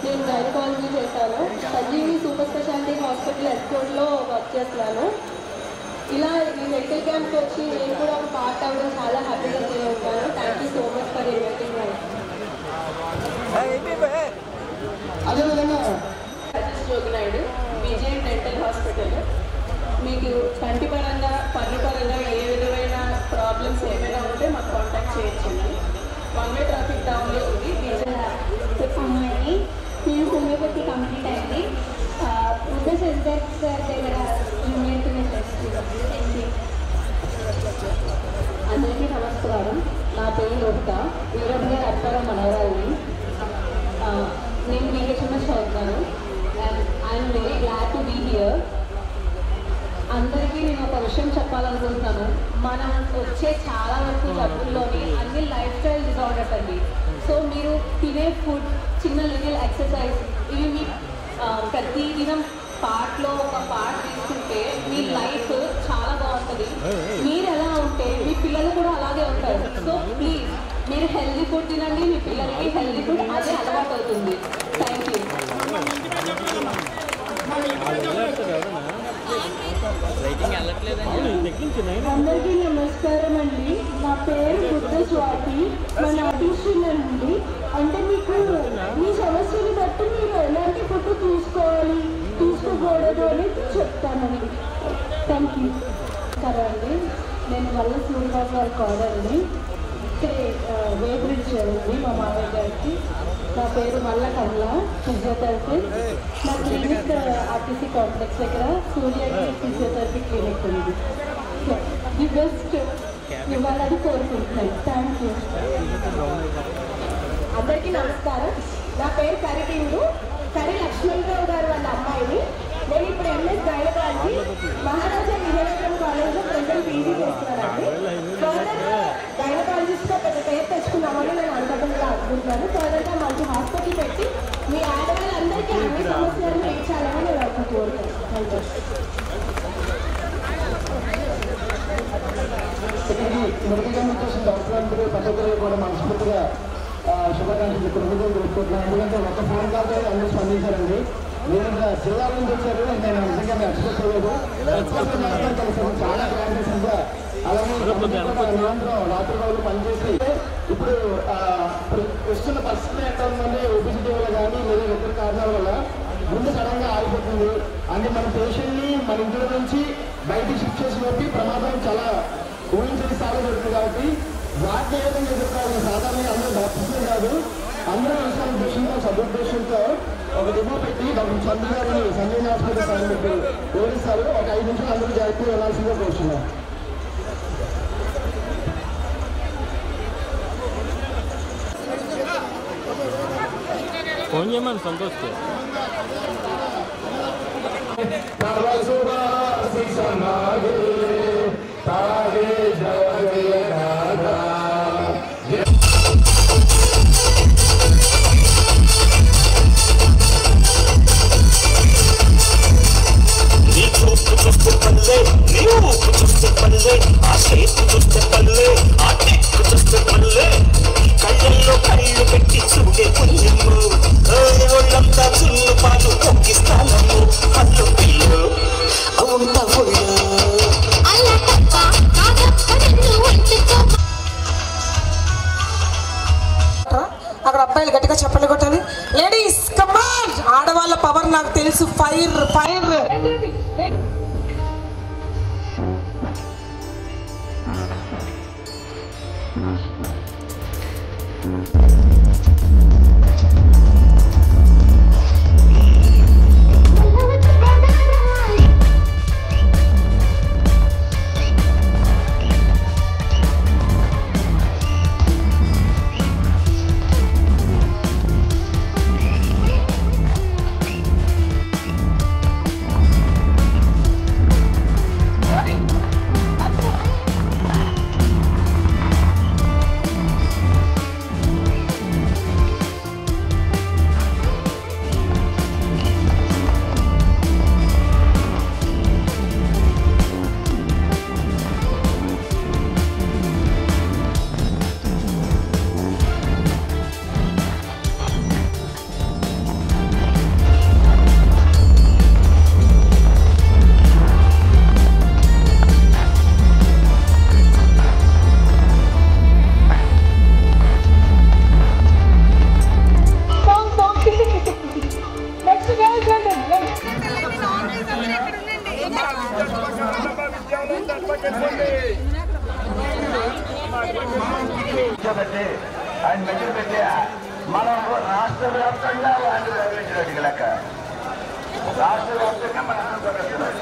Speaker 11: నేను గైనకాలజీ చేశాను. సంజీవిని సూపర్ స్పెషాలిటీ హాస్పిటల్ ఎస్కోట్లో వర్క్ చేస్తున్నాను. ఇలా ఈ మెడికల్ క్యాంప్కి వచ్చి నేను కూడా ఒక పార్ట్ అవ్వడం చాలా హ్యాపీగా ఫీల్ అవుతాను. Thank you so much for inviting me.
Speaker 4: అదేవిధంగా
Speaker 11: జోగినాయుడు విజయ్ డెంటల్ హాస్పిటల్. మీకు కంటి పరంగా పన్ను పరంగా ఏ విధమైన ప్రాబ్లమ్స్ ఏమైనా ఉంటే మాకు కాంటాక్ట్ చేయొచ్చండి. వన్ వే ట్రాఫిక్ డౌన్లో ఉంది.
Speaker 12: అమ్మాయి నేను హోమియోపతి కంప్లీట్ అయింది. సెంటర్ సార్ దగ్గర
Speaker 11: అందరికీ నమస్కారం. నా పేరు లోహిత. వీరమ్మ గారు అప్పారం మనవరాలి. నేను BHMS చదువుతాను. And I'm very glad to be here. అందరికీ నేను ఒక విషయం చెప్పాలనుకుంటున్నాను. మనం వచ్చే చాలా వరకు జబ్బుల్లోని అన్ని లైఫ్ స్టైల్ డిజార్డర్స్ అండి. సో మీరు తినే ఫుడ్, చిన్న లిటిల్ ఎక్సర్సైజ్, ఇవి మీ ప్రతి దినం పార్ట్లో ఒక పార్ట్ తీసుకుంటే మీ లైఫ్ చాలా బాగుంటుంది. మీరు ఎలా ఉంటే మీ పిల్లలు కూడా అలాగే ఉంటారు. సో ప్లీజ్ మీరు హెల్దీ ఫుడ్ తినండి. మీ పిల్లలకి హెల్దీ ఫుడ్ అదే అలవాటు అవుతుంది. Thank you.
Speaker 12: అందరికీ నమస్కారం అండి. నా పేరు బుద్ధ స్వాతి. మన ఆర్టిస్టియన్ అండి. అంటే మీకు మీ సమస్యని బట్టి మీరు ఎలాంటి ఫుడ్ తీసుకోవాలి, తీసుకోకూడదు అని చెప్తానండి. Thank you. సరే అండి, నేను వల్ల శ్రీనివాస్ గారు కాదండి. ఇక్కడే వేబ్రిడ్జ్ ఉంది మా మామయ్య గారికి. నా పేరు మల్ల కమల, ఫిజియోథెరపిస్ట్. నా క్లినిక్ RTC కాంప్లెక్స్ దగ్గర సూర్యకి ఫిజియోథెరపీ క్లినిక్ ఉంది. ది బెస్ట్ ఇవ్వాలని కోరుకుంటున్నాను. Thank you.
Speaker 11: అందరికీ నమస్కారం. నా పేరు కరిటీవుడు, కరి లక్ష్మణరావు గారు వాళ్ళ అమ్మాయిని. నేను ఇప్పుడు MS గైనకాలజీ మహారాజా విజయనగరం కాలేజ్లో ప్రెజెంట్ PG చేస్తున్నానండి. ఫర్దర్గా గైనకాలజిస్ట్గా పెద్ద పేరు తెచ్చుకున్నామని నేను అనుకుంటున్నాను. ఫర్దర్గా మంచి హాస్పిటల్ పెట్టి మీ ఆడవాళ్ళందరికీ అన్ని సమస్యలను తీర్చాలని నేను కోరుకుంటున్నాను.
Speaker 4: ఇక్కడికి మెడికల్ క్యాంప్ కోసం డాక్టర్ అందరూ ప్రతి ఒక్కరు కూడా మనస్ఫూర్తిగా శుభాకాంక్షలు కృతజ్ఞతలు తెలుపుకుంటున్నాను. ఎందుకంటే ఒక ఫోన్ కాల్తో అందరూ స్పందించారండి. మీరు జిల్లా నుంచి వచ్చారు, నేను నిజంగా ఎక్స్పెక్ట్ చేయలేదు. చాలా క్లారిటీస్గా అలాగే నిరంతరం రాత్రి రోజులు పనిచేసి ఇప్పుడు వస్తున్న పరిస్థితి ఎట్లా ఉందంటే ఒబిసిటీ వల్ల కానీ లేదా ఇతర కారణాల వల్ల ముందు సడన్గా ఆగిపోతుంది. అంటే మన పేషెంట్ని మన ఇంట్లో నుంచి బయటికి షిఫ్ట్ చేసినప్పుడు ప్రమాదం చాలా ఊహించని స్థాయిలో జరుగుతుంది. కాబట్టి వాటిని ఏ విధంగా ఎదుర్కోవాలి, సాధారణంగా అందరూ డాక్టర్సే కాదు, అందరూ విషయాల ఉద్దేశంతో సదుద్దేశంతో ఒక డిమో పెట్టి డాక్టర్ చంద్ర గారిని సంజయ్ హాస్పిటల్ సాయం పెట్టి వివరిస్తారు. ఒక 5 నిమిషాలు అందరూ జాగ్రత్తగా వెళ్ళాల్సిందిగా కోరుతున్నాం.
Speaker 1: ఫోన్ చేయమని సంతోష్కి.
Speaker 13: చూస్తే పల్లె, నీ ఊపు చూస్తే పల్లె, ఆ చేతి చూస్తే పల్లె, ఆ టెక్కు చూస్తే పల్లె, కళ్ళల్లో కళ్ళు పెట్టి చూడే పుణ్యము, ఒళ్ళంతా చుల్లు పాలు పొక్కిస్తానము, పళ్ళు పిల్లు అవుంత ఒళ్ళు
Speaker 14: అక్కడ అబ్బాయిలు గట్టిగా చెప్పలు కొట్టాలి. లేడీస్ కమాన్, ఆడవాళ్ళ పవర్ నాకు తెలుసు. Fire fire.
Speaker 5: కూర్చోబెట్టి ఆయన మెచ్చులు పెట్టి మనం రాష్ట్ర వ్యాప్తంగా వాళ్ళు గౌరవించినట్టు లెక్క. రాష్ట్ర వ్యాప్తంగా మనం గౌరవిస్తున్నాడు.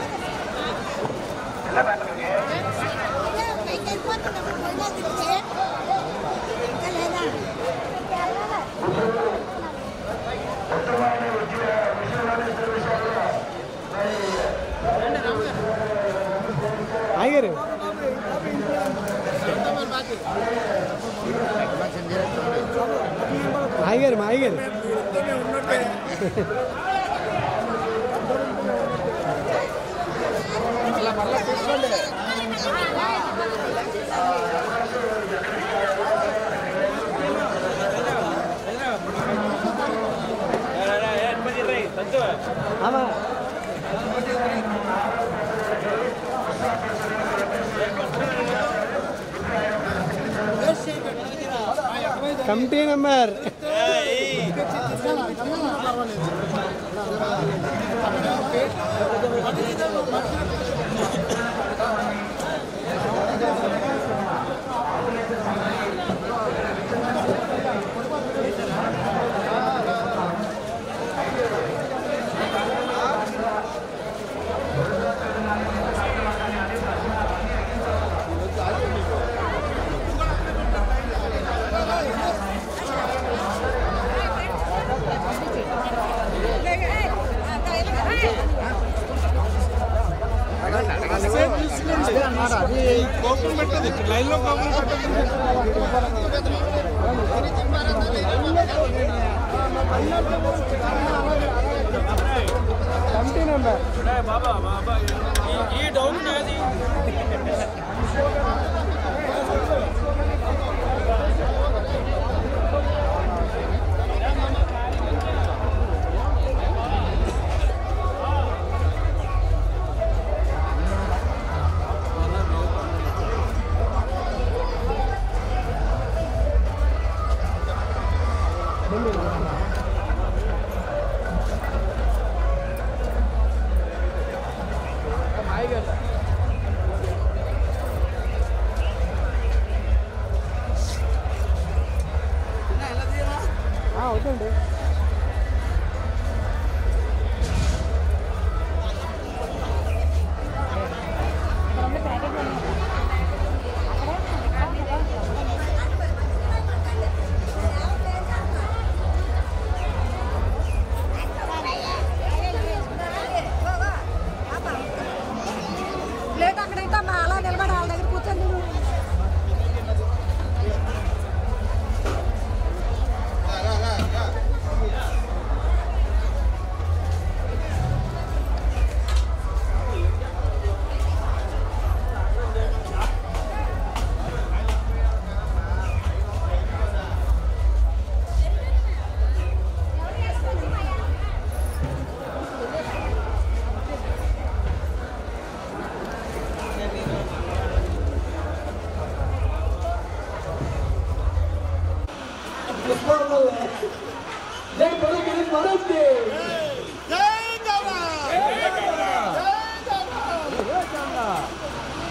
Speaker 5: ఉత్తరమైన విషయాల్లో
Speaker 1: ఆగారు ఆగారు మా ఆగారు ఆమా కమిటీ నెంబర్ కోపం పెట్టదు లైన్లో కోపం కమిటీ నెంబర్ బాబా బాబా ఈ డౌన్ నాది